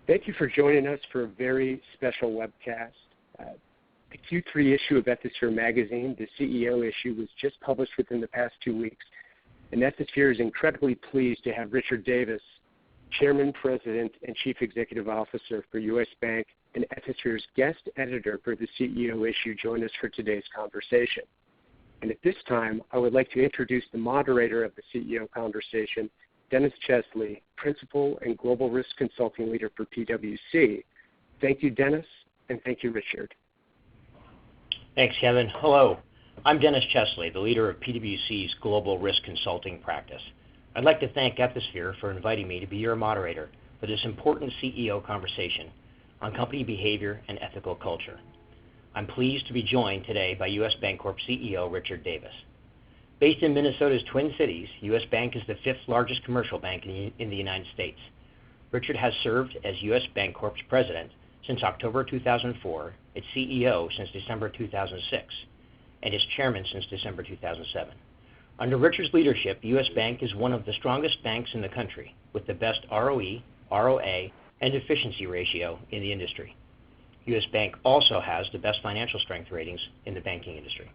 Thank you for joining us for a very special webcast. The Q3 issue of Ethisphere magazine, the CEO issue, was just published within the past 2 weeks, and Ethisphere is incredibly pleased to have Richard Davis, Chairman, President, and Chief Executive Officer for U.S. Bank and Ethisphere's guest editor for the CEO issue, join us for today's conversation. And at this time, I would like to introduce the moderator of the CEO conversation, Dennis Chesley, Principal and Global Risk Consulting Leader for PwC. Thank you, Dennis, and thank you, Richard. Thanks, Kevin. Hello. I'm Dennis Chesley, the leader of PwC's Global Risk Consulting practice. I'd like to thank Ethisphere for inviting me to be your moderator for this important CEO conversation on company behavior and ethical culture. I'm pleased to be joined today by U.S. Bancorp CEO Richard Davis. Based in Minnesota's Twin Cities, U.S. Bank is the fifth largest commercial bank in the United States. Richard has served as U.S. Bancorp's president since October 2004, its CEO since December 2006, and its chairman since December 2007. Under Richard's leadership, U.S. Bank is one of the strongest banks in the country, with the best ROE, ROA, and efficiency ratio in the industry. U.S. Bank also has the best financial strength ratings in the banking industry.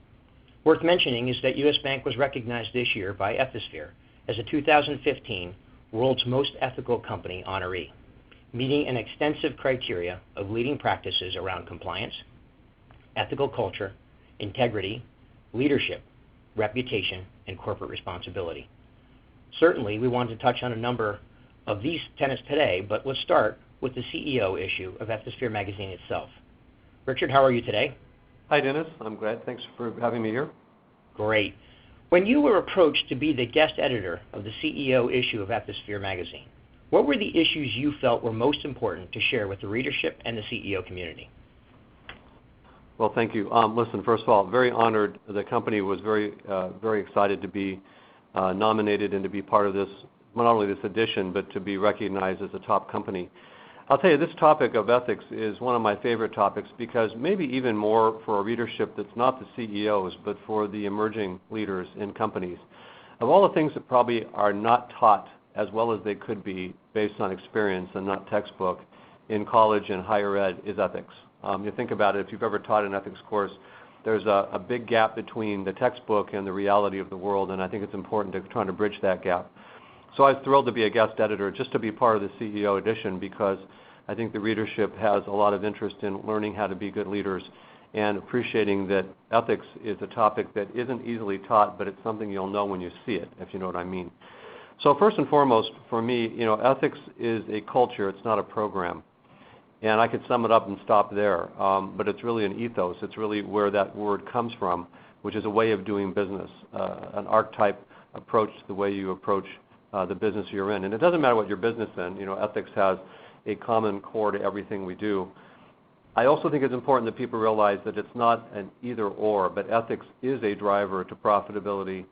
Worth mentioning is that U.S. Bank was recognized this year by Ethisphere as a 2015 World's Most Ethical Company honoree, meeting an extensive criteria of leading practices around compliance, ethical culture, integrity, leadership, reputation, and corporate responsibility. Certainly, we wanted to touch on a number of these tenets today, but let's start with the CEO issue of Ethisphere magazine itself. Richard, how are you today? Hi, Dennis. I'm great. Thanks for having me here. Great. When you were approached to be the guest editor of the CEO issue of Ethisphere magazine, what were the issues you felt were most important to share with the readership and the CEO community? Well, thank you. Listen, first of all, very honored. The company was very excited to be nominated and to be part of this, not only this edition, but to be recognized as a top company. I'll tell you, this topic of ethics is one of my favorite topics because maybe even more for a readership that's not the CEOs, but for the emerging leaders in companies. Of all the things that probably are not taught as well as they could be based on experience and not textbook in college and higher ed is ethics. You think about it, if you've ever taught an ethics course, there's a big gap between the textbook and the reality of the world, and I think it's important to try to bridge that gap. So I was thrilled to be a guest editor, just to be part of the CEO edition, because I think the readership has a lot of interest in learning how to be good leaders and appreciating that ethics is a topic that isn't easily taught, but it's something you'll know when you see it, if you know what I mean. So first and foremost, for me, ethics is a culture. It's not a program. And I could sum it up and stop there, but it's really an ethos. It's really where that word comes from, which is a way of doing business, an archetype approach to the way you approach the business you're in. And it doesn't matter what your business in. Ethics has a common core to everything we do. I also think it's important that people realize that it's not an either or, but ethics is a driver to profitability,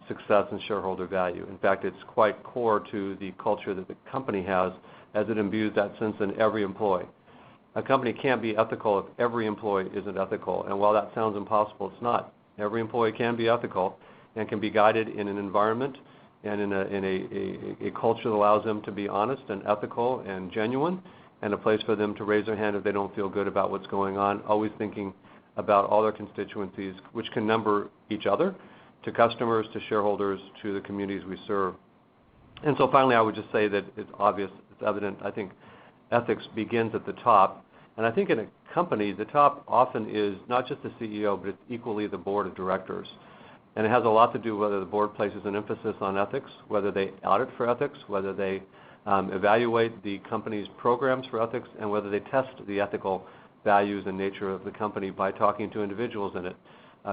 success, and shareholder value. In fact, it's quite core to the culture that the company has, as it imbues that sense in every employee. A company can't be ethical if every employee isn't ethical, and while that sounds impossible, it's not. Every employee can be ethical and can be guided in an environment and in a culture that allows them to be honest and ethical and genuine, and a place for them to raise their hand if they don't feel good about what's going on, always thinking about all their constituencies, which can number each other, to customers, to shareholders, to the communities we serve. And so finally, I would just say that it's obvious, it's evident, I think ethics begins at the top. And I think in a company, the top often is not just the CEO, but it's equally the board of directors. And it has a lot to do whether the board places an emphasis on ethics, whether they audit for ethics, whether they evaluate the company's programs for ethics, and whether they test the ethical values and nature of the company by talking to individuals in it,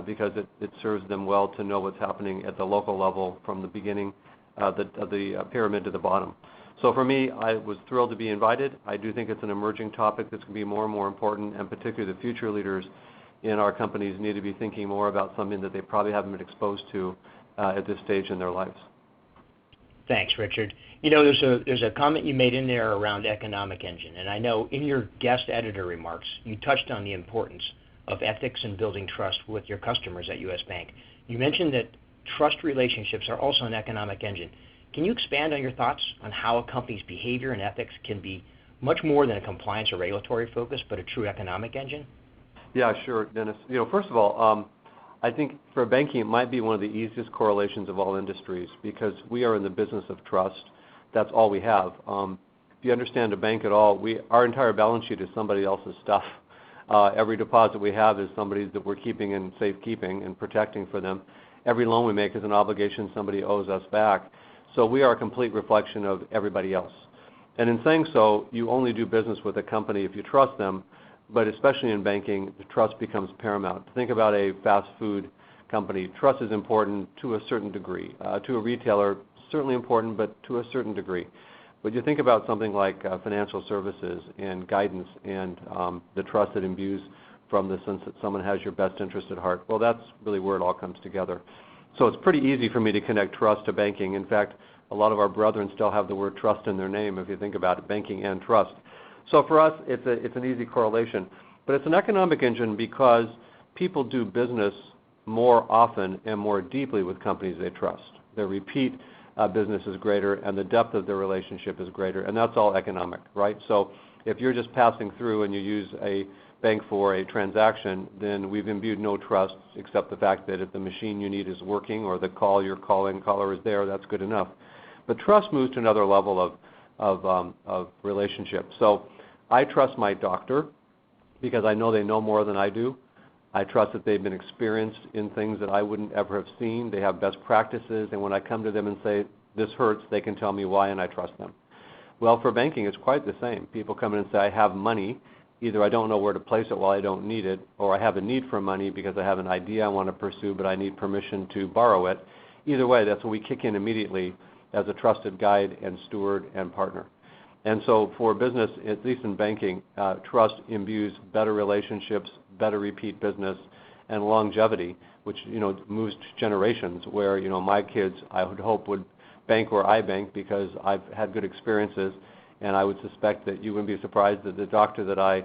because it serves them well to know what's happening at the local level from the beginning of the pyramid to the bottom. So for me, I was thrilled to be invited. I do think it's an emerging topic that's going to be more and more important, and particularly the future leaders in our companies need to be thinking more about something that they probably haven't been exposed to at this stage in their lives. Thanks, Richard. There's a comment you made in there around economic engine, and I know in your guest editor remarks, you touched on the importance of ethics and building trust with your customers at U.S. Bank. You mentioned that trust relationships are also an economic engine. Can you expand on your thoughts on how a company's behavior and ethics can be much more than a compliance or regulatory focus, but a true economic engine? Yeah, sure, Dennis. First of all, I think for banking, it might be one of the easiest correlations of all industries because we are in the business of trust. That's all we have. If you understand a bank at all, our entire balance sheet is somebody else's stuff. Every deposit we have is somebody's that we're keeping in safekeeping and protecting for them. Every loan we make is an obligation somebody owes us back. So we are a complete reflection of everybody else. And in saying so, you only do business with a company if you trust them, but especially in banking, the trust becomes paramount. Think about a fast food company. Trust is important to a certain degree. To a retailer, certainly important, but to a certain degree. But you think about something like financial services and guidance and the trust that imbues from the sense that someone has your best interest at heart. Well, that's really where it all comes together. So it's pretty easy for me to connect trust to banking. In fact, a lot of our brethren still have the word trust in their name, if you think about it, banking and trust. So for us, it's an easy correlation. But it's an economic engine because people do business more often and more deeply with companies they trust. Their repeat business is greater and the depth of their relationship is greater, and that's all economic, right? So if you're just passing through and you use a bank for a transaction, then we've imbued no trust except the fact that if the machine you need is working or the call you're calling caller is there, that's good enough. But trust moves to another level of relationship. So I trust my doctor because I know they know more than I do. I trust that they've been experienced in things that I wouldn't ever have seen. They have best practices, and when I come to them and say, this hurts, they can tell me why, and I trust them. Well, for banking, it's quite the same. People come in and say, I have money. Either I don't know where to place it while I don't need it, or I have a need for money because I have an idea I want to pursue, but I need permission to borrow it. Either way, that's when we kick in immediately as a trusted guide and steward and partner. And so for business, at least in banking, trust imbues better relationships, better repeat business, and longevity, which moves to generations where my kids, I would hope, would bank where I bank because I've had good experiences, and I would suspect that you wouldn't be surprised that the doctor that I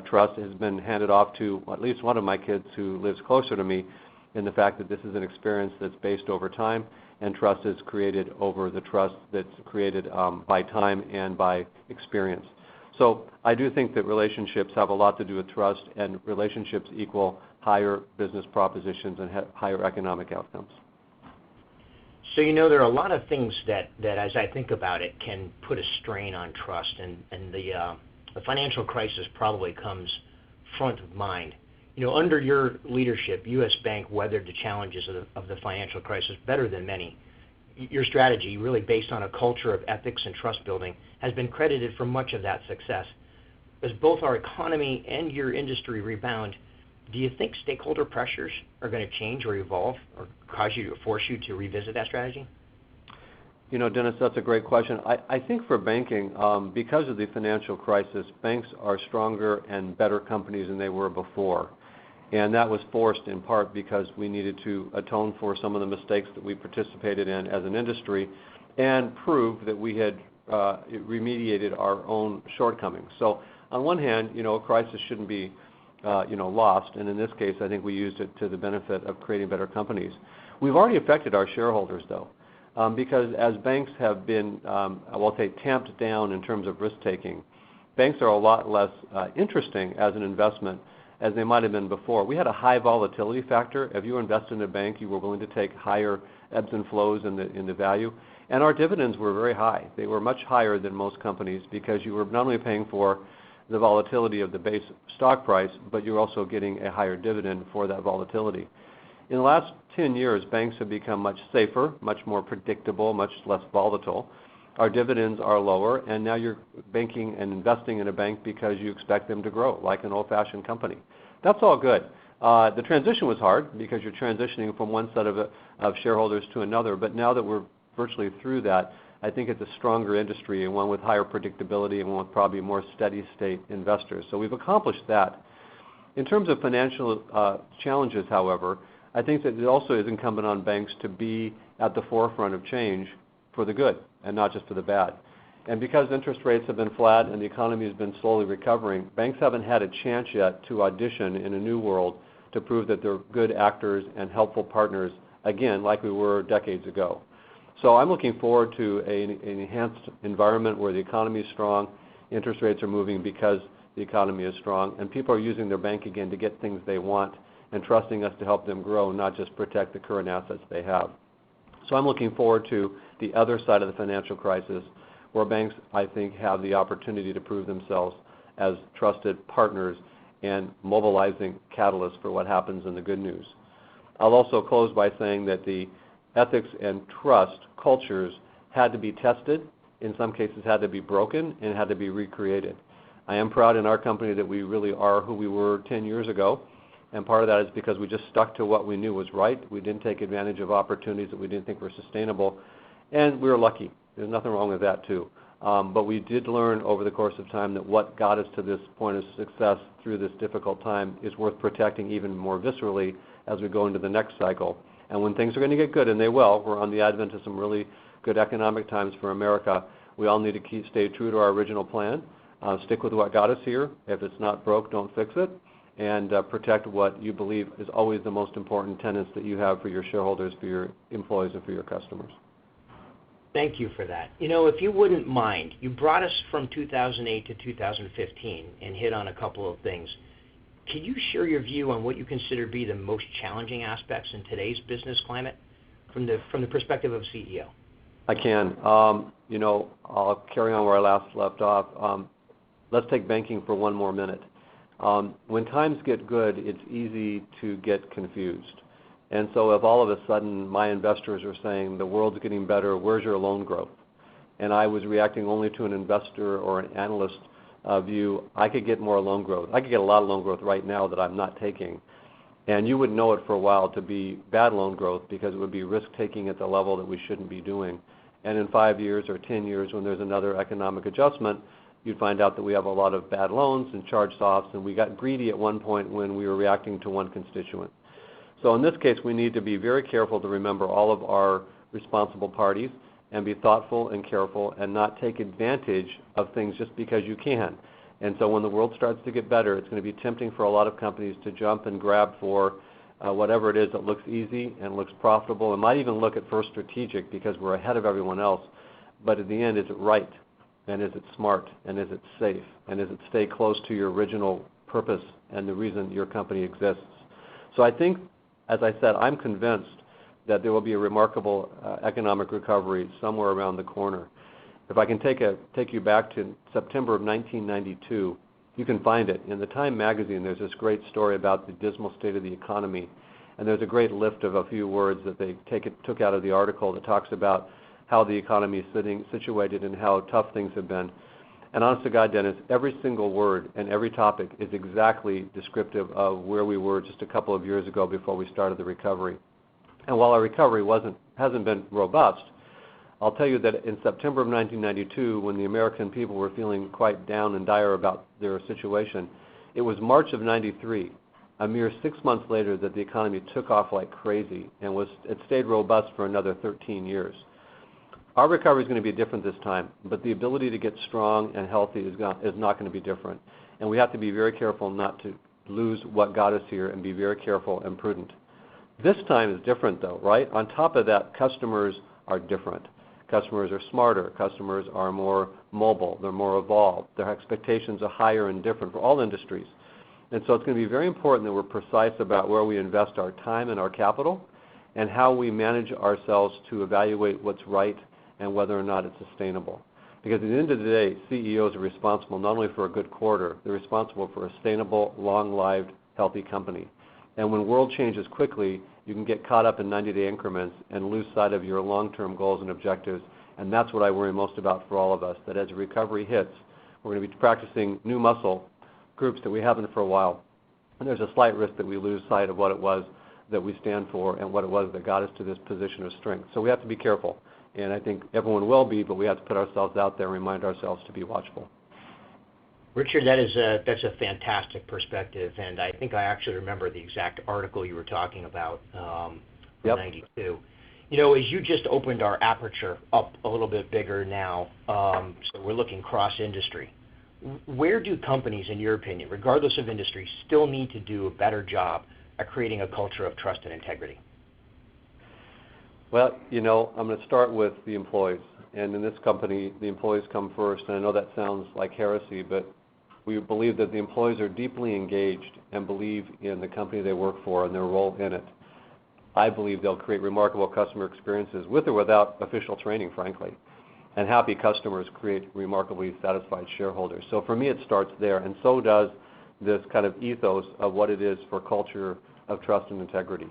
trust has been handed off to at least one of my kids who lives closer to me, in the fact that this is an experience that's based over time, and trust is created over the trust that's created by time and by experience. So I do think that relationships have a lot to do with trust, and relationships equal higher business propositions and higher economic outcomes. So there are a lot of things that as I think about it, can put a strain on trust, and the financial crisis probably comes front of mind. Under your leadership, U.S. Bank weathered the challenges of the financial crisis better than many. Your strategy, really based on a culture of ethics and trust building, has been credited for much of that success. As both our economy and your industry rebound, do you think stakeholder pressures are going to change or evolve or force you to revisit that strategy? Dennis, that's a great question. I think for banking, because of the financial crisis, banks are stronger and better companies than they were before. And that was forced in part because we needed to atone for some of the mistakes that we participated in as an industry and prove that we had remediated our own shortcomings. So on one hand, a crisis shouldn't be lost, and in this case, I think we used it to the benefit of creating better companies. We've already affected our shareholders, though, because as banks have been, tamped down in terms of risk-taking, banks are a lot less interesting as an investment as they might have been before. We had a high volatility factor. If you were invested in a bank, you were willing to take higher ebbs and flows in the value. And our dividends were very high. They were much higher than most companies because you were not only paying for the volatility of the base stock price, but you're also getting a higher dividend for that volatility. In the last 10 years, banks have become much safer, much more predictable, much less volatile. Our dividends are lower, and now you're banking and investing in a bank because you expect them to grow, like an old-fashioned company. That's all good. The transition was hard because you're transitioning from one set of shareholders to another, but now that we're virtually through that, I think it's a stronger industry and one with higher predictability and one with probably more steady-state investors. So we've accomplished that. In terms of financial challenges, however, I think that it also is incumbent on banks to be at the forefront of change for the good and not just for the bad. And because interest rates have been flat and the economy has been slowly recovering, banks haven't had a chance yet to audition in a new world to prove that they're good actors and helpful partners, again, like we were decades ago. So I'm looking forward to an enhanced environment where the economy is strong interest rates are moving because the economy is strong, and people are using their bank again to get things they want and trusting us to help them grow, not just protect the current assets they have. So I'm looking forward to the other side of the financial crisis, where banks, I think, have the opportunity to prove themselves as trusted partners and mobilizing catalysts for what happens in the good news. I'll also close by saying that the ethics and trust cultures had to be tested, in some cases had to be broken, and had to be recreated. I am proud in our company that we really are who we were 10 years ago, and part of that is because we just stuck to what we knew was right. We didn't take advantage of opportunities that we didn't think were sustainable, and we were lucky. There's nothing wrong with that too. But we did learn over the course of time that what got us to this point of success through this difficult time is worth protecting even more viscerally as we go into the next cycle. And when things are going to get good, and they will, we're on the advent of some really good economic times for America, we all need to stay true to our original plan, stick with what got us here. If it's not broke, don't fix it, and protect what you believe is always the most important tenets that you have for your shareholders, for your employees, and for your customers. Thank you for that. If you wouldn't mind, you brought us from 2008 to 2015 and hit on a couple of things. Can you share your view on what you consider to be the most challenging aspects in today's business climate from the perspective of a CEO? I can. I'll carry on where I last left off. Let's take banking for one more minute. When times get good, it's easy to get confused. And so if all of a sudden my investors are saying the world's getting better, where's your loan growth? And I was reacting only to an investor or an analyst view, I could get more loan growth. I could get a lot of loan growth right now that I'm not taking. And you would know it for a while to be bad loan growth because it would be risk-taking at the level that we shouldn't be doing. And in 5 years or 10 years, when there's another economic adjustment, you'd find out that we have a lot of bad loans and charge-offs, and we got greedy at one point when we were reacting to one constituent. So in this case, we need to be very careful to remember all of our responsible parties and be thoughtful and careful and not take advantage of things just because you can. And so when the world starts to get better, it's going to be tempting for a lot of companies to jump and grab for whatever it is that looks easy and looks profitable, and might even look at first strategic because we're ahead of everyone else. But at the end, is it right? And is it smart? And is it safe? And does it stay close to your original purpose and the reason your company exists? So I think, as I said, I'm convinced that there will be a remarkable economic recovery somewhere around the corner. If I can take you back to September of 1992, you can find it. In the Time magazine, there's this great story about the dismal state of the economy. And there's a great lift of a few words that they took out of the article that talks about how the economy is situated and how tough things have been. And honest to God, Dennis, every single word and every topic is exactly descriptive of where we were just a couple of years ago before we started the recovery. And while our recovery hasn't been robust, I'll tell you that in September of 1992, when the American people were feeling quite down and dire about their situation, it was March of 93, a mere 6 months later, that the economy took off like crazy and it stayed robust for another 13 years. Our recovery is going to be different this time, but the ability to get strong and healthy is not going to be different. And we have to be very careful not to lose what got us here and be very careful and prudent. This time is different though, right? On top of that, customers are different. Customers are smarter. Customers are more mobile. They're more evolved. Their expectations are higher and different for all industries. And so it's going to be very important that we're precise about where we invest our time and our capital and how we manage ourselves to evaluate what's right and whether or not it's sustainable. Because at the end of the day, CEOs are responsible not only for a good quarter, they're responsible for a sustainable, long-lived, healthy company. And when world changes quickly, you can get caught up in 90-day increments and lose sight of your long-term goals and objectives. And that's what I worry most about for all of us, that as recovery hits, we're going to be practicing new muscle groups that we haven't for a while. And there's a slight risk that we lose sight of what it was that we stand for and what it was that got us to this position of strength. So we have to be careful. And I think everyone will be, but we have to put ourselves out there and remind ourselves to be watchful. Richard, that's a fantastic perspective, and I think I actually remember the exact article you were talking about from Yep. 92. As you just opened our aperture up a little bit bigger now, so we're looking cross-industry, where do companies, in your opinion, regardless of industry, still need to do a better job at creating a culture of trust and integrity? Well, I'm going to start with the employees. And in this company, the employees come first. And I know that sounds like heresy, but we believe that the employees are deeply engaged and believe in the company they work for and their role in it. I believe they'll create remarkable customer experiences with or without official training, frankly. And happy customers create remarkably satisfied shareholders. So for me, it starts there. And so does this kind of ethos of what it is for culture of trust and integrity.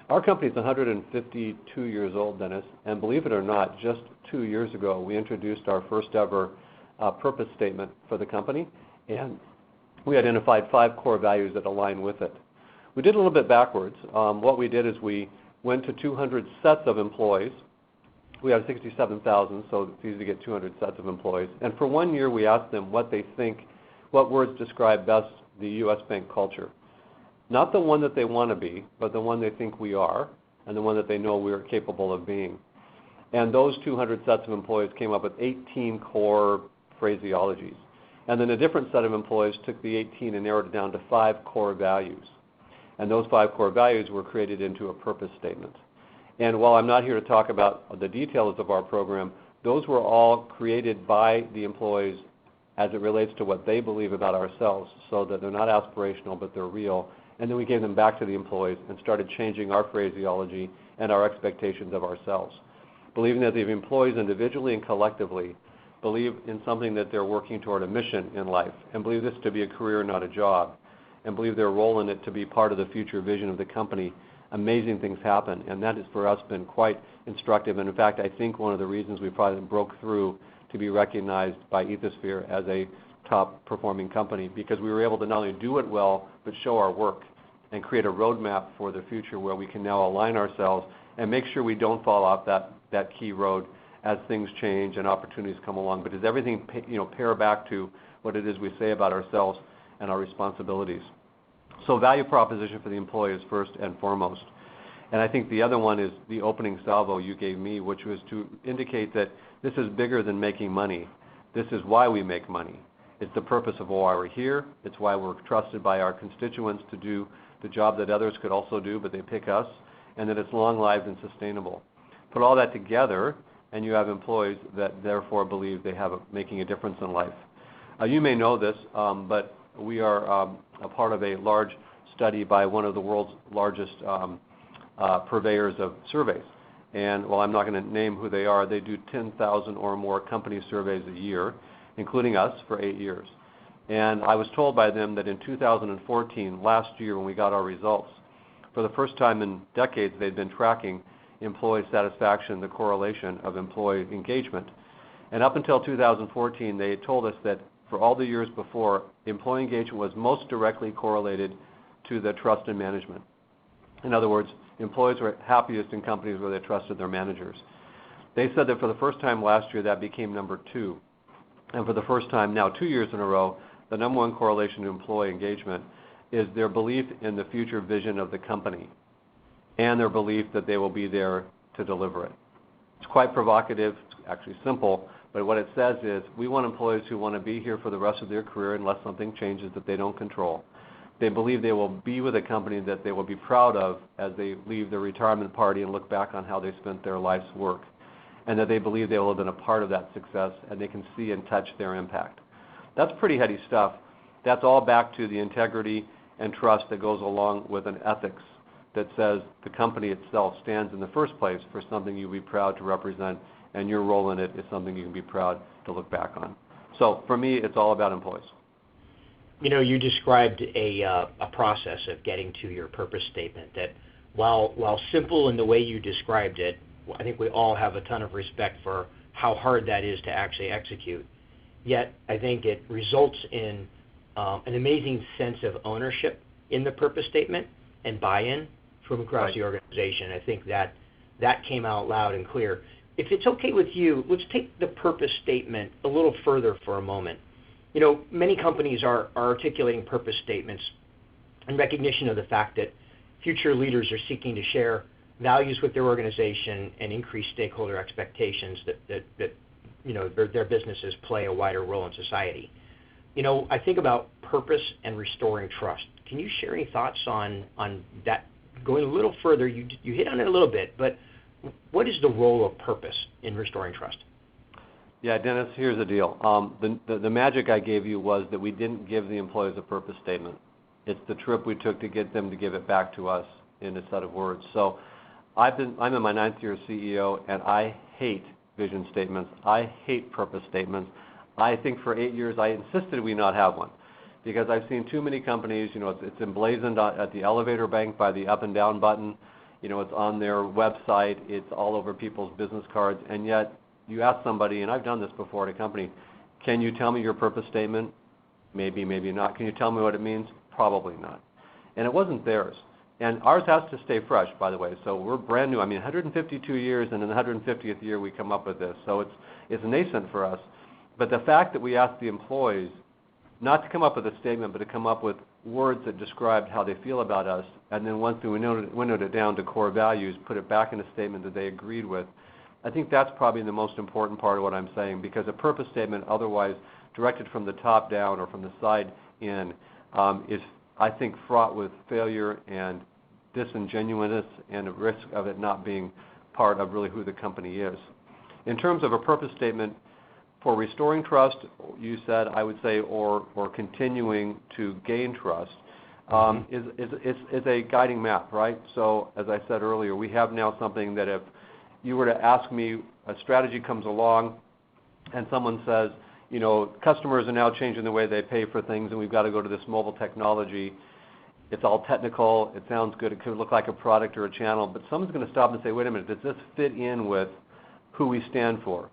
Our company is 152 years old, Dennis, and believe it or not, just 2 years ago, we introduced our first ever purpose statement for the company, and we identified 5 core values that align with it. We did a little bit backwards. What we did is we went to 200 sets of employees. We have 67,000, so it's easy to get 200 sets of employees. And for 1 year, we asked them what they think, what words describe best the U.S. Bank culture. Not the one that they want to be, but the one they think we are, and the one that they know we are capable of being. And those 200 sets of employees came up with 18 core phraseologies. And then a different set of employees took the 18 and narrowed it down to 5 core values. And those 5 core values were created into a purpose statement. And while I'm not here to talk about the details of our program, those were all created by the employees as it relates to what they believe about ourselves, so that they're not aspirational, but they're real. And then we gave them back to the employees and started changing our phraseology and our expectations of ourselves, believing that the employees individually and collectively believe in something that they're working toward, a mission in life, and believe this to be a career, not a job, and believe their role in it to be part of the future vision of the company. Amazing things happen, and that has for us been quite instructive. And in fact, I think one of the reasons we probably broke through to be recognized by Ethosphere as a top performing company, because we were able to not only do it well, but show our work and create a roadmap for the future where we can now align ourselves and make sure we don't fall off that key road as things change and opportunities come along. But does everything pair back to what it is we say about ourselves and our responsibilities? So value proposition for the employee is first and foremost. And I think the other one is the opening salvo you gave me, which was to indicate that this is bigger than making money. This is why we make money. It's the purpose of why we're here. It's why we're trusted by our constituents to do the job that others could also do, but they pick us, and that it's long-lived and sustainable. Put all that together, and you have employees that therefore believe they have making a difference in life. You may know this, but we are a part of a large study by one of the world's largest purveyors of surveys. And while I'm not going to name who they are, they do 10,000 or more company surveys a year, including us, for 8 years. And I was told by them that in 2014, last year when we got our results, for the first time in decades they'd been tracking employee satisfaction, the correlation of employee engagement. And up until 2014, they had told us that for all the years before, employee engagement was most directly correlated to the trust in management. In other words, employees were happiest in companies where they trusted their managers. They said that for the first time last year, that became number 2. And for the first time now, 2 years in a row, the number 1 correlation to employee engagement is their belief in the future vision of the company and their belief that they will be there to deliver it. It's quite provocative, it's actually simple, but what it says is we want employees who want to be here for the rest of their career unless something changes that they don't control. They believe they will be with a company that they will be proud of as they leave their retirement party and look back on how they spent their life's work, and that they believe they will have been a part of that success and they can see and touch their impact. That's pretty heady stuff. That's all back to the integrity and trust that goes along with an ethics that says the company itself stands in the first place for something you'll be proud to represent, and your role in it is something you can be proud to look back on. So for me, it's all about employees. You described a process of getting to your purpose statement that, while simple in the way you described it, I think we all have a ton of respect for how hard that is to actually execute. Yet I think it results in an amazing sense of ownership in the purpose statement and buy-in from across the organization. I think that came out loud and clear. If it's okay with you, let's take the purpose statement a little further for a moment. Many companies are articulating purpose statements in recognition of the fact that future leaders are seeking to share values with their organization and increase stakeholder expectations that their businesses play a wider role in society. I think about purpose and restoring trust. Can you share any thoughts on that? Going a little further, you hit on it a little bit, but What is the role of purpose in restoring trust? Yeah, Dennis, here's the deal. The magic I gave you was that we didn't give the employees a purpose statement. It's the trip we took to get them to give it back to us in a set of words. So I'm in my 9th year as CEO, and I hate vision statements. I hate purpose statements. I think for 8 years I insisted we not have one because I've seen too many companies, it's emblazoned at the elevator bank by the up and down button. It's on their website. It's all over people's business cards, and yet you ask somebody, and I've done this before at a company, can you tell me your purpose statement? Maybe, maybe not. Can you tell me what it means? Probably not. And it wasn't theirs. And ours has to stay fresh, by the way. So we're brand new. 152 years, and in the 150th year we come up with this. So it's nascent for us. But the fact that we asked the employees not to come up with a statement, but to come up with words that described how they feel about us, and then once we winnowed it down to core values, put it back in a statement that they agreed with, I think that's probably the most important part of what I'm saying, because a purpose statement otherwise directed from the top down or from the side in is, I think, fraught with failure and disingenuousness and a risk of it not being part of really who the company is. In terms of a purpose statement for restoring trust, you said, I would say, or continuing to gain trust, is a guiding map, right? So as I said earlier, we have now something that if you were to ask me, a strategy comes along and someone says, customers are now changing the way they pay for things and we've got to go to this mobile technology. It's all technical. It sounds good. It could look like a product or a channel, but someone's going to stop and say, wait a minute, does this fit in with who we stand for?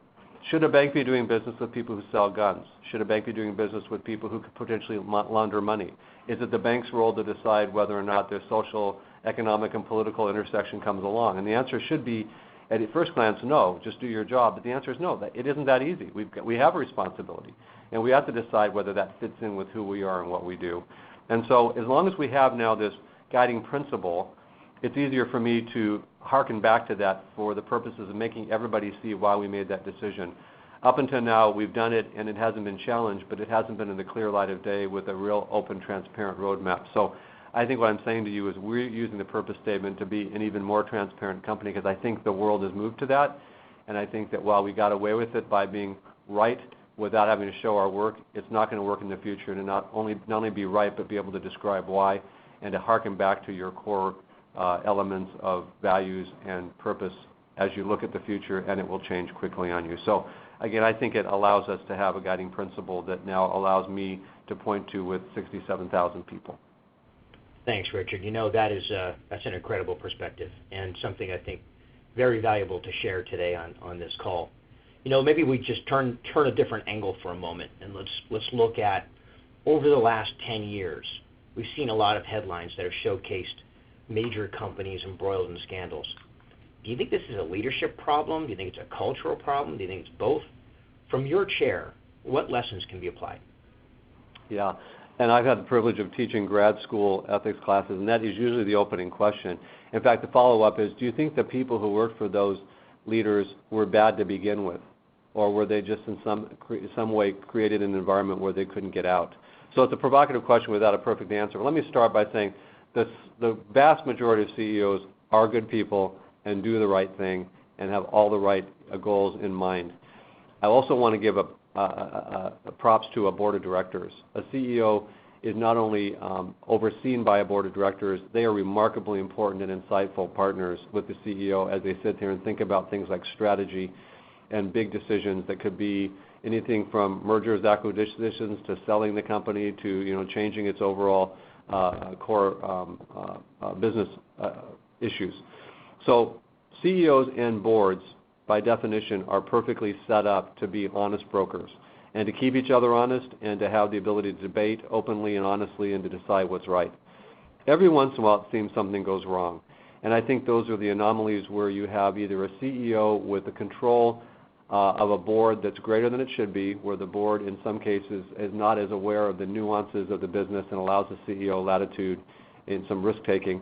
Should a bank be doing business with people who sell guns? Should a bank be doing business with people who could potentially launder money? Is it the bank's role to decide whether or not their social, economic, and political intersection comes along? And the answer should be, at first glance, no, just do your job. But the answer is no, it isn't that easy. We have a responsibility, and we have to decide whether that fits in with who we are and what we do. And so as long as we have now this guiding principle, it's easier for me to hearken back to that for the purposes of making everybody see why we made that decision. Up until now, we've done it, and it hasn't been challenged, but it hasn't been in the clear light of day with a real open, transparent roadmap. So I think what I'm saying to you is we're using the purpose statement to be an even more transparent company because I think the world has moved to that. And I think that while we got away with it by being right without having to show our work, it's not going to work in the future to not only be right, but be able to describe why and to hearken back to your core elements of values and purpose as you look at the future, and it will change quickly on you. So again, I think it allows us to have a guiding principle that now allows me to point to with 67,000 people. Thanks, Richard. That's an incredible perspective and something I think very valuable to share today on this call. Maybe we just turn a different angle for a moment, and let's look at over the last 10 years. We've seen a lot of headlines that have showcased major companies embroiled in scandals. Do you think this is a leadership problem? Do you think it's a cultural problem? Do you think it's both? From your chair, what lessons can be applied? Yeah. And I've had the privilege of teaching grad school ethics classes, and that is usually the opening question. In fact, the follow-up is, do you think the people who worked for those leaders were bad to begin with? Or were they just in some way created an environment where they couldn't get out? So it's a provocative question without a perfect answer. But let me start by saying the vast majority of CEOs are good people and do the right thing and have all the right goals in mind. I also want to give props to a board of directors. A CEO is not only overseen by a board of directors, they are remarkably important and insightful partners with the CEO as they sit there and think about things like strategy and big decisions that could be anything from mergers, acquisitions, to selling the company, to changing its overall core business issues. So CEOs and boards, by definition, are perfectly set up to be honest brokers and to keep each other honest and to have the ability to debate openly and honestly and to decide what's right. Every once in a while, it seems something goes wrong. And I think those are the anomalies where you have either a CEO with the control of a board that's greater than it should be, where the board in some cases is not as aware of the nuances of the business and allows the CEO latitude in some risk-taking,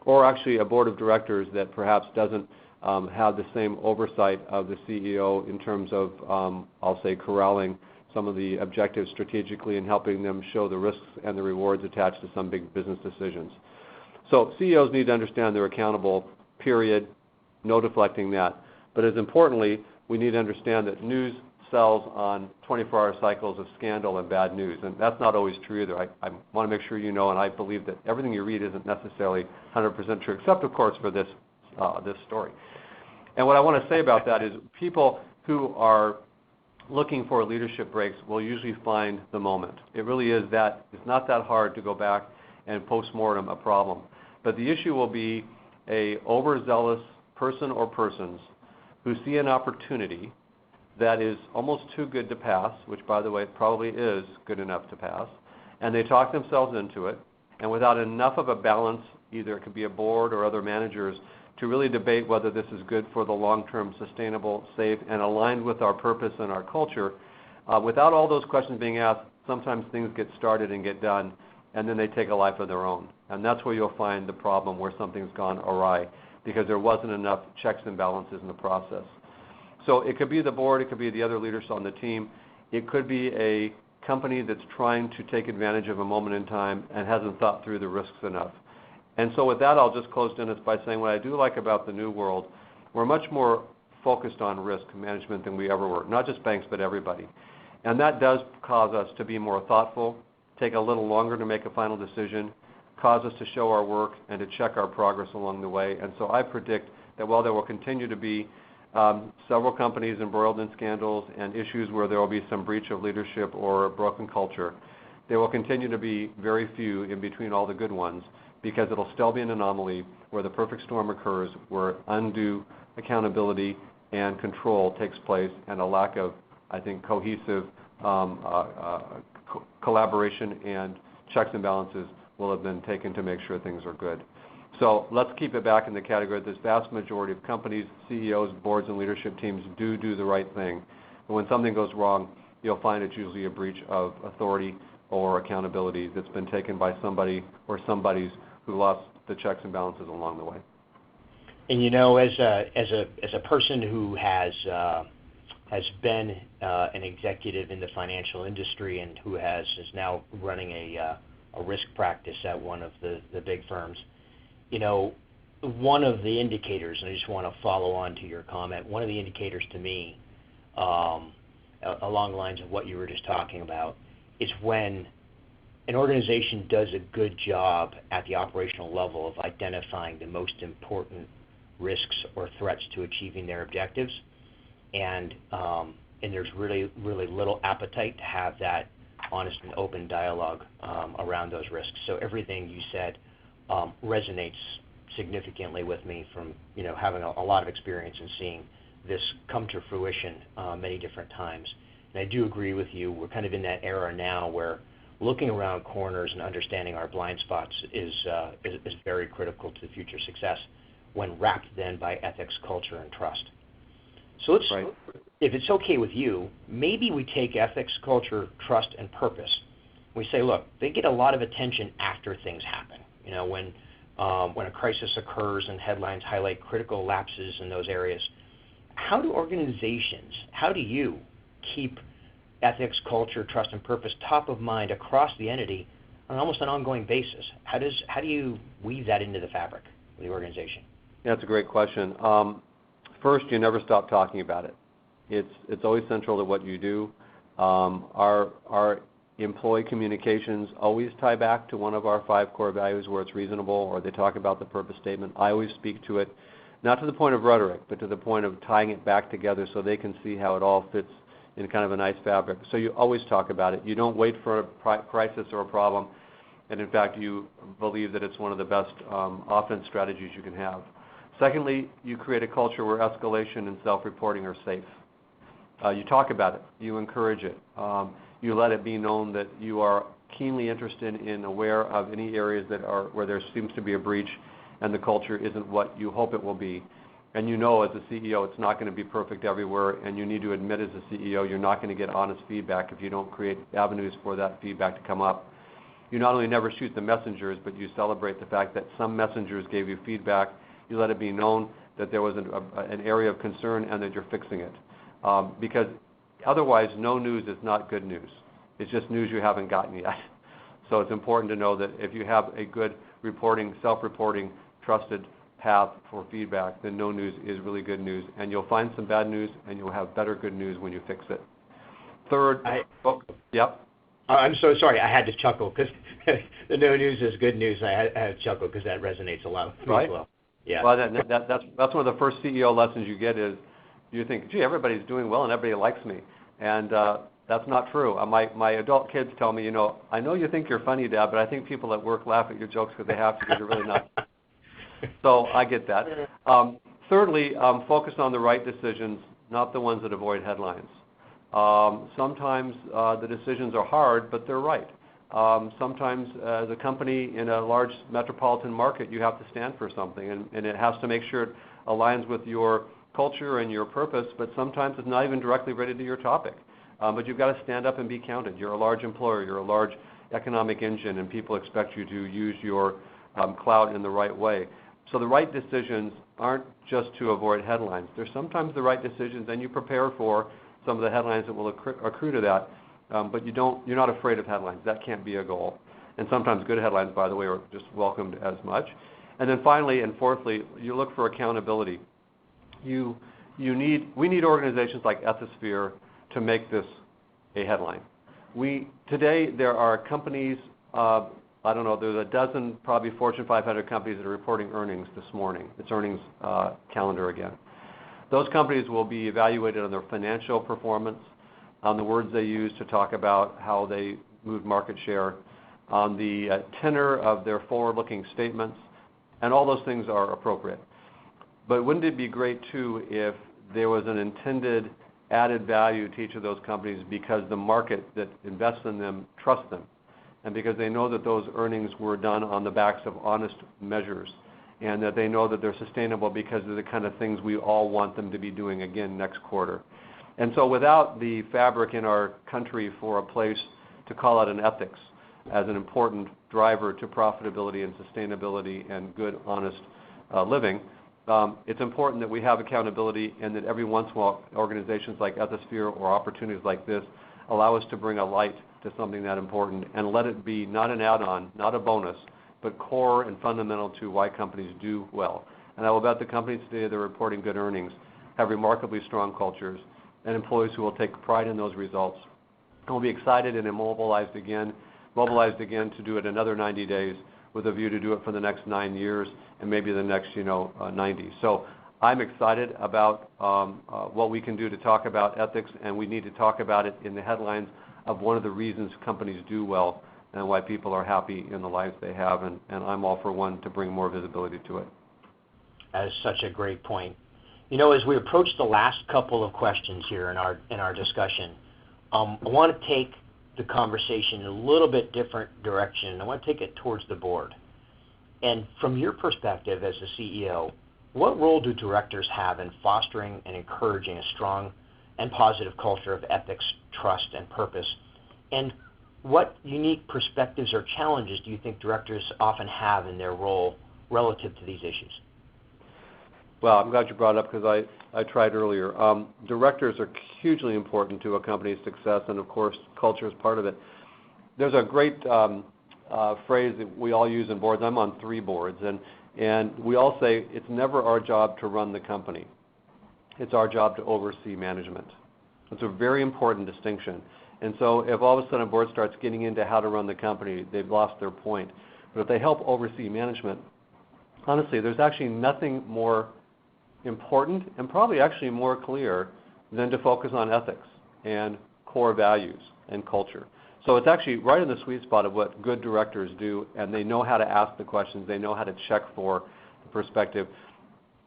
or actually a board of directors that perhaps doesn't have the same oversight of the CEO in terms of, I'll say, corralling some of the objectives strategically and helping them show the risks and the rewards attached to some big business decisions. So CEOs need to understand they're accountable, period. no deflecting that. But as importantly, we need to understand that news sells on 24-hour cycles of scandal and bad news, and that's not always true either. I want to make sure you know, and I believe that everything you read isn't necessarily 100% true, except of course for this story. And what I want to say about that is people who are looking for leadership breaks will usually find the moment. It really is that it's not that hard to go back and post-mortem a problem. But the issue will be a overzealous person or persons who see an opportunity that is almost too good to pass, which by the way probably is good enough to pass, and they talk themselves into it, and without enough of a balance, either it could be a board or other managers, to really debate whether this is good for the long-term, sustainable, safe, and aligned with our purpose and our culture. Without all those questions being asked, sometimes things get started and get done, and then they take a life of their own. And that's where you'll find the problem, where something's gone awry, because there wasn't enough checks and balances in the process. So it could be the board, it could be the other leaders on the team, it could be a company that's trying to take advantage of a moment in time and hasn't thought through the risks enough. And so with that, I'll just close, Dennis, by saying what I do like about the new world, we're much more focused on risk management than we ever were, not just banks, but everybody. And that does cause us to be more thoughtful, take a little longer to make a final decision, cause us to show our work and to check our progress along the way. And so I predict that while there will continue to be several companies embroiled in scandals and issues where there will be some breach of leadership or a broken culture, there will continue to be very few in between all the good ones, because it'll still be an anomaly where the perfect storm occurs, where undue accountability and control takes place, and a lack of, I think, cohesive collaboration and checks and balances will have been taken to make sure things are good. So let's keep it back in the category that this vast majority of companies, CEOs, boards, and leadership teams do the right thing. And when something goes wrong, you'll find it's usually a breach of authority or accountability that's been taken by somebody or somebody's who lost the checks and balances along the way. And you know, as a person who has been an executive in the financial industry and who is now running a risk practice at one of the big firms, you know, one of the indicators, and I just want to follow on to your comment, one of the indicators to me, along the lines of what you were just talking about, is when an organization does a good job at the operational level of identifying the most important risks or threats to achieving their objectives, and there's really little appetite to have that honest and open dialogue around those risks. So everything you said resonates significantly with me from, you know, having a lot of experience in seeing this come to fruition many different times. And I do agree with you. We're kind of in that era now where looking around corners and understanding our blind spots is very critical to future success, when wrapped then by ethics, culture, and trust. So let's, right, if it's okay with you, maybe we take ethics, culture, trust, and purpose. We say, look, they get a lot of attention after things happen. You know, when a crisis occurs and headlines highlight critical lapses in those areas. How do organizations, how do you keep ethics, culture, trust, and purpose top of mind across the entity on almost an ongoing basis? How do you weave that into the fabric of the organization? Yeah, that's a great question. First, you never stop talking about it. It's always central to what you do. Our employee communications always tie back to one of our 5 core values where it's reasonable, or they talk about the purpose statement. I always speak to it, not to the point of rhetoric, but to the point of tying it back together so they can see how it all fits in kind of a nice fabric. So you always talk about it. You don't wait for a crisis or a problem, and in fact, you believe that it's one of the best offense strategies you can have. Secondly, you create a culture where escalation and self-reporting are safe. You talk about it. You encourage it. You let it be known that you are keenly interested and aware of any areas where there seems to be a breach and the culture isn't what you hope it will be. And you know as a CEO it's not going to be perfect everywhere, and you need to admit as a CEO you're not going to get honest feedback if you don't create avenues for that feedback to come up. You not only never shoot the messengers, but you celebrate the fact that some messengers gave you feedback. You let it be known that there was an area of concern and that you're fixing it. Because otherwise, no news is not good news. It's just news you haven't gotten yet. So it's important to know that if you have a good reporting, self-reporting, trusted path for feedback, then no news is really good news. And you'll find some bad news, and you'll have better good news when you fix it. Third, yep. I'm so sorry. I had to chuckle because the no news is good news. I had to chuckle because that resonates a lot with me as well. Yeah. Well, that's one of the first CEO lessons you get is you think, gee, everybody's doing well and everybody likes me. And that's not true. My adult kids tell me, I know you think you're funny, Dad, but I think people at work laugh at your jokes because they have to, because you're really not. So I get that. Thirdly, focus on the right decisions, not the ones that avoid headlines. Sometimes the decisions are hard, but they're right. Sometimes as a company in a large metropolitan market, you have to stand for something, and it has to make sure it aligns with your culture and your purpose, but sometimes it's not even directly related to your topic. But you've got to stand up and be counted. You're a large employer. You're a large economic engine, and people expect you to use your clout in the right way. So the right decisions aren't just to avoid headlines. They're sometimes the right decisions, and you prepare for some of the headlines that will accrue to that. But you're not afraid of headlines. That can't be a goal. And sometimes good headlines, by the way, are just welcomed as much. And then finally and fourthly, you look for accountability. We need organizations like Ethisphere to make this a headline. Today there are companies, there's a dozen probably Fortune 500 companies that are reporting earnings this morning. It's earnings calendar again. Those companies will be evaluated on their financial performance, on the words they use to talk about how they moved market share, on the tenor of their forward-looking statements, and all those things are appropriate. But wouldn't it be great, too, if there was an intended added value to each of those companies because the market that invests in them trusts them, and because they know that those earnings were done on the backs of honest measures, and that they know that they're sustainable because of the kind of things we all want them to be doing again next quarter. And so without the fabric in our country for a place to call out an ethics as an important driver to profitability and sustainability and good, honest living, it's important that we have accountability, and that every once in a while organizations like Ethisphere or opportunities like this allow us to bring a light to something that important and let it be not an add-on, not a bonus, but core and fundamental to why companies do well. And I will bet the companies today that are reporting good earnings have remarkably strong cultures and employees who will take pride in those results and will be excited and mobilized again to do it another 90 days with a view to do it for the next 9 years and maybe the next 90. So I'm excited about what we can do to talk about ethics, and we need to talk about it in the headlines of one of the reasons companies do well and why people are happy in the lives they have, and I'm all for one to bring more visibility to it. That is such a great point. As we approach the last couple of questions here in our discussion, I want to take the conversation in a little bit different direction. I want to take it towards the board. And from your perspective as the CEO, what role do directors have in fostering and encouraging a strong and positive culture of ethics, trust, and purpose? And what unique perspectives or challenges do you think directors often have in their role relative to these issues? Well, I'm glad you brought it up because I tried earlier. Directors are hugely important to a company's success, and of course, culture is part of it. There's a great phrase that we all use in boards. I'm on 3 boards, and we all say it's never our job to run the company. It's our job to oversee management. It's a very important distinction. And so if all of a sudden a board starts getting into how to run the company, they've lost their point. But if they help oversee management, honestly, there's actually nothing more important and probably actually more clear than to focus on ethics and core values and culture. So it's actually right in the sweet spot of what good directors do, and they know how to ask the questions. They know how to check for the perspective.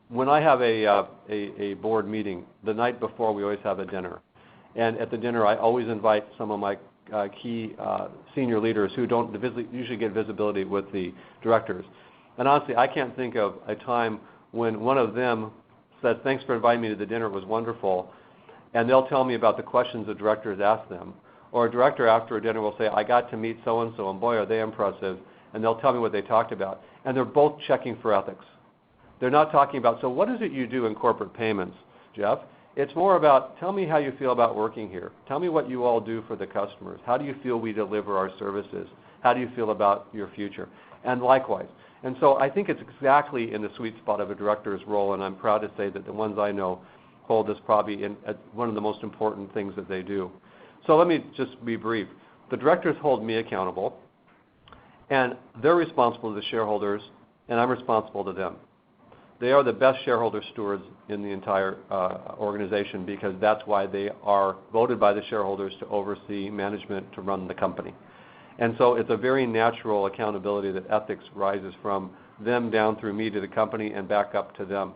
When I have a board meeting, the night before we always have a dinner. And at the dinner, I always invite some of my key senior leaders who don't usually get visibility with the directors. And honestly, I can't think of a time when one of them said, "Thanks for inviting me to the dinner, it was wonderful," and they'll tell me about the questions the directors asked them. Or a director after a dinner will say, "I got to meet so-and-so, and boy, are they impressive," and they'll tell me what they talked about. And they're both checking for ethics. They're not talking about, "So what is it you do in corporate payments, Jeff?" It's more about, "Tell me how you feel about working here. Tell me what you all do for the customers. How do you feel we deliver our services? How do you feel about your future?" And likewise. And so I think it's exactly in the sweet spot of a director's role, and I'm proud to say that the ones I know hold this probably as one of the most important things that they do. So let me just be brief. The directors hold me accountable, and they're responsible to the shareholders, and I'm responsible to them. They are the best shareholder stewards in the entire organization because that's why they are voted by the shareholders to oversee management to run the company. And so it's a very natural accountability that ethics rises from them down through me to the company and back up to them.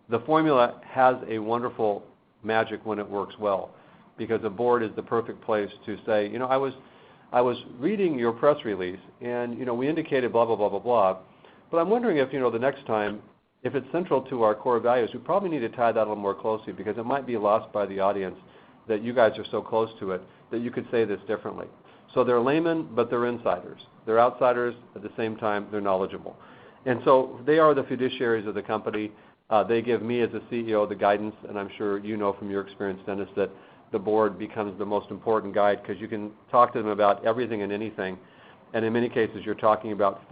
The formula has a wonderful magic when it works well because the board is the perfect place to say, you know, I was reading your press release and, you know, we indicated blah, blah, blah, blah, blah. But I'm wondering if, you know, the next time, if it's central to our core values, we probably need to tie that a little more closely because it might be lost by the audience that you guys are so close to it that you could say this differently. So they're laymen, but they're insiders. They're outsiders, at the same time, they're knowledgeable. And so they are the fiduciaries of the company. They give me as a CEO the guidance, and I'm sure you know from your experience, Dennis, that the board becomes the most important guide because you can talk to them about everything and anything. And in many cases, you're talking about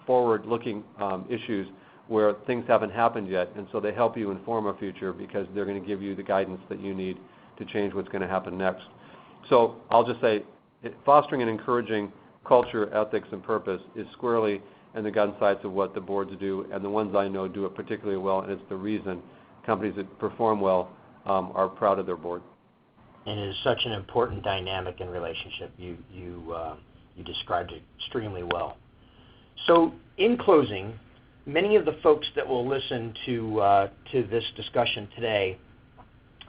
forward-looking issues where things haven't happened yet, and so they help you inform a future because they're going to give you the guidance that you need to change what's going to happen next. So I'll just say, fostering and encouraging culture, ethics, and purpose is squarely in the gun sights of what the boards do, and the ones I know do it particularly well, and it's the reason companies that perform well are proud of their board. And it is such an important dynamic and relationship. You described it extremely well. So in closing, many of the folks that will listen to this discussion today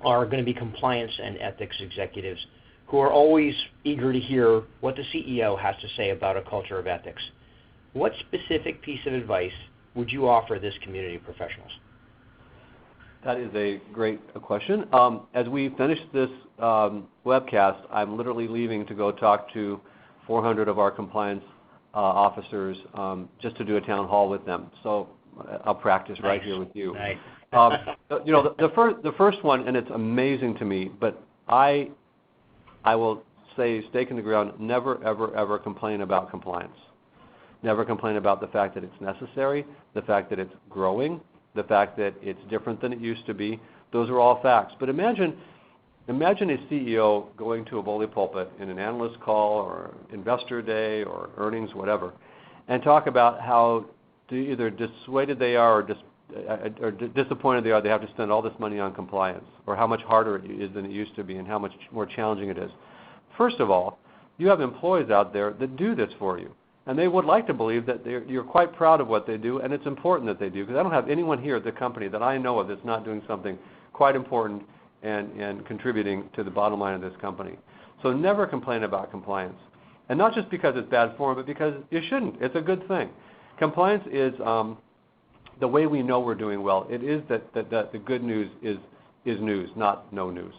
are going to be compliance and ethics executives who are always eager to hear what the CEO has to say about a culture of ethics. What specific piece of advice would you offer this community of professionals? That is a great question. As we finish this webcast, I'm literally leaving to go talk to 400 of our compliance officers just to do a town hall with them. So I'll practice right here with you. Nice. You know, the first one, and it's amazing to me, but I will say, stake in the ground, never, ever, ever complain about compliance. Never complain about the fact that it's necessary, the fact that it's growing, the fact that it's different than it used to be. Those are all facts. But imagine a CEO going to a bully pulpit in an analyst call or investor day or earnings, whatever, and talk about how either dissuaded they are or disappointed they are they have to spend all this money on compliance, or how much harder it is than it used to be and how much more challenging it is. First of all, you have employees out there that do this for you. And they would like to believe that you're quite proud of what they do, and it's important that they do, because I don't have anyone here at the company that I know of that's not doing something quite important and contributing to the bottom line of this company. So never complain about compliance. And not just because it's bad form, but because you shouldn't. It's a good thing. Compliance is the way we know we're doing well. It is that the good news is news, not no news.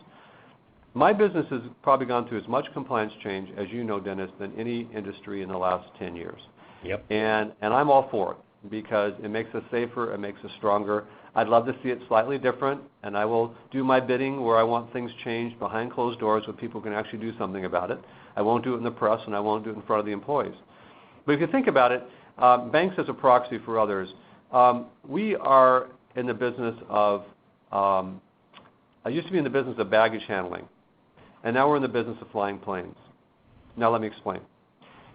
My business has probably gone through as much compliance change, as you know, Dennis, than any industry in the last 10 years. Yep. And I'm all for it because it makes us safer, it makes us stronger. I'd love to see it slightly different, and I will do my bidding where I want things changed behind closed doors where people can actually do something about it. I won't do it in the press, and I won't do it in front of the employees. But if you think about it, banks as a proxy for others, we are in the business of, I used to be in the business of baggage handling. And now we're in the business of flying planes. Now let me explain.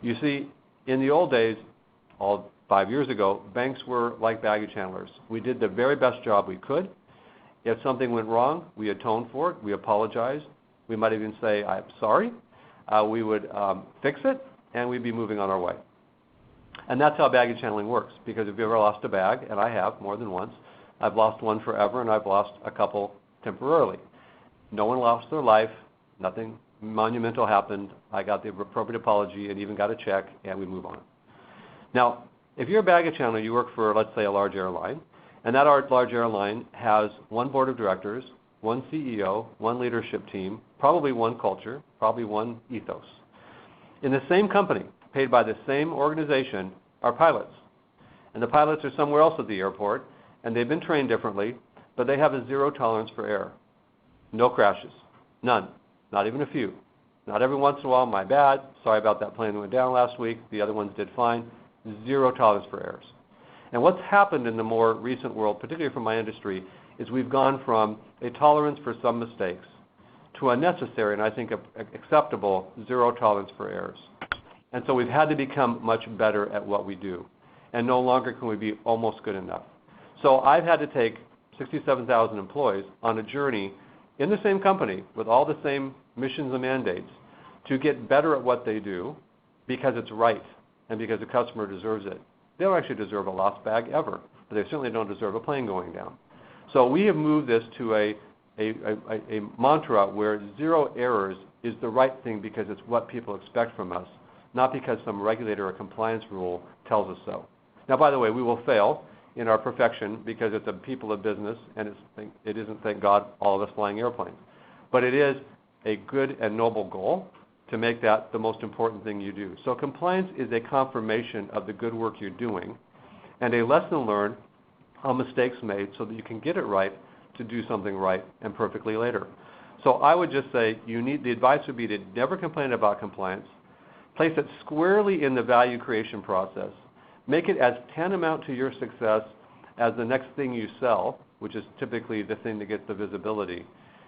You see, in the old days, all 5 years ago, banks were like baggage handlers. We did the very best job we could. If something went wrong, we atoned for it. We apologized. We might even say, I'm sorry. We would fix it, and we'd be moving on our way. And that's how baggage handling works, because if you ever lost a bag, and I have more than once, I've lost one forever, and I've lost a couple temporarily. No one lost their life. Nothing monumental happened. I got the appropriate apology and even got a check, and we move on. Now, if you're a baggage handler, you work for, let's say, a large airline, and that large airline has one board of directors, one CEO, one leadership team, probably one culture, probably one ethos. In the same company, paid by the same organization, are pilots. And the pilots are somewhere else at the airport, and they've been trained differently, but they have a zero tolerance for error. No crashes. None. Not even a few. Not every once in a while, my bad, sorry about that plane that went down last week, the other ones did fine. zero tolerance for errors. And what's happened in the more recent world, particularly from my industry, is we've gone from a tolerance for some mistakes to a necessary and I think acceptable zero tolerance for errors. And so we've had to become much better at what we do. And no longer can we be almost good enough. So I've had to take 67,000 employees on a journey in the same company with all the same missions and mandates to get better at what they do because it's right and because the customer deserves it. They don't actually deserve a lost bag ever, but they certainly don't deserve a plane going down. So we have moved this to a mantra where zero errors is the right thing because it's what people expect from us, not because some regulator or compliance rule tells us so. Now, by the way, we will fail in our perfection because it's a people of business, and it isn't, thank God, all of us flying airplanes. But it is a good and noble goal to make that the most important thing you do. So compliance is a confirmation of the good work you're doing and a lesson learned on mistakes made so that you can get it right to do something right and perfectly later. So I would just say the advice would be to never complain about compliance, place it squarely in the value creation process, make it as tantamount to your success as the next thing you sell, which is typically the thing that gets the visibility,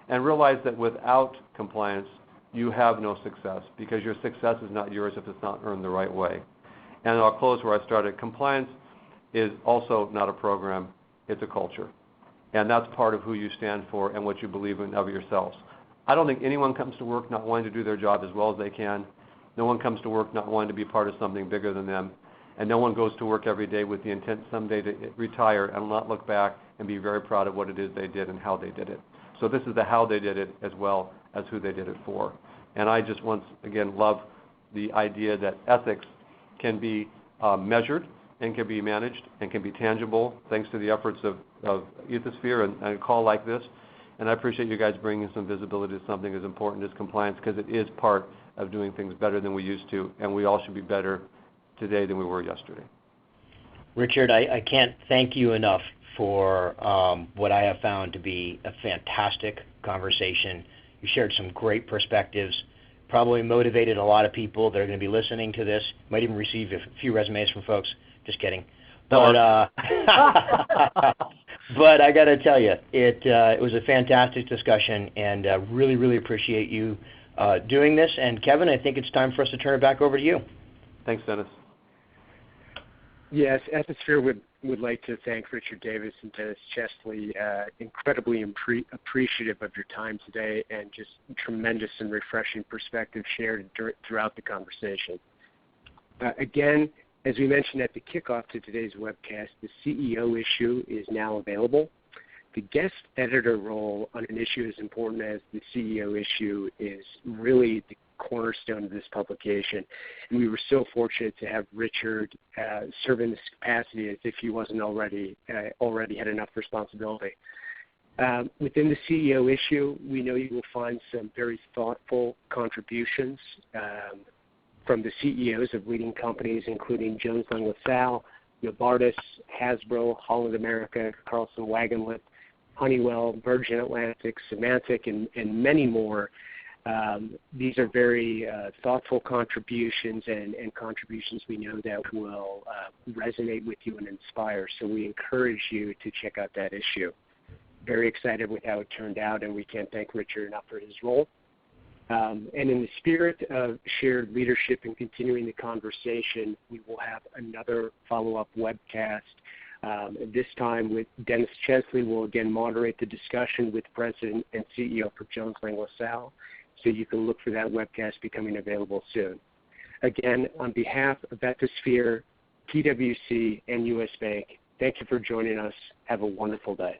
and realize that without compliance, you have no success because your success is not yours if it's not earned the right way. And I'll close where I started. Compliance is also not a program, it's a culture. And that's part of who you stand for and what you believe in of yourselves. I don't think anyone comes to work not wanting to do their job as well as they can. No one comes to work not wanting to be part of something bigger than them. And no one goes to work every day with the intent someday to retire and not look back and be very proud of what it is they did and how they did it. So this is the how they did it as well as who they did it for. And I just once again love the idea that ethics can be measured and can be managed and can be tangible thanks to the efforts of Ethosphere and a call like this. And I appreciate you guys bringing some visibility to something as important as compliance because it is part of doing things better than we used to, and we all should be better today than we were yesterday. Richard, I can't thank you enough for what I have found to be a fantastic conversation. You shared some great perspectives, probably motivated a lot of people that are going to be listening to this. Might even receive a few resumes from folks. Just kidding. But but I got to tell you, it was a fantastic discussion, and really, really appreciate you doing this. And Kevin, I think it's time for us to turn it back over to you. Thanks, Dennis. Yes, Ethisphere would like to thank Richard Davis and Dennis Chesley. Incredibly appreciative of your time today and just tremendous and refreshing perspective shared throughout the conversation. Again, as we mentioned at the kickoff to today's webcast, the CEO issue is now available. The guest editor role on an issue as important as the CEO issue is really the cornerstone of this publication. And we were so fortunate to have Richard serve in this capacity as if he wasn't already had enough responsibility. Within the CEO issue, we know you will find some very thoughtful contributions from the CEOs of leading companies, including Jones Lang LaSalle, Novartis, Hasbro, Holland America, Carlson Wagonlit, Honeywell, Virgin Atlantic, Symantec, and many more. These are very thoughtful contributions and contributions we know that will resonate with you and inspire. So we encourage you to check out that issue. Very excited with how it turned out, and we can't thank Richard enough for his role. And in the spirit of shared leadership and continuing the conversation, we will have another follow-up webcast. This time with Dennis Chesley will again moderate the discussion with President and CEO for Jones Lang LaSalle. So you can look for that webcast becoming available soon. Again, on behalf of Ethisphere, PwC, and U.S. Bank, thank you for joining us. Have a wonderful day.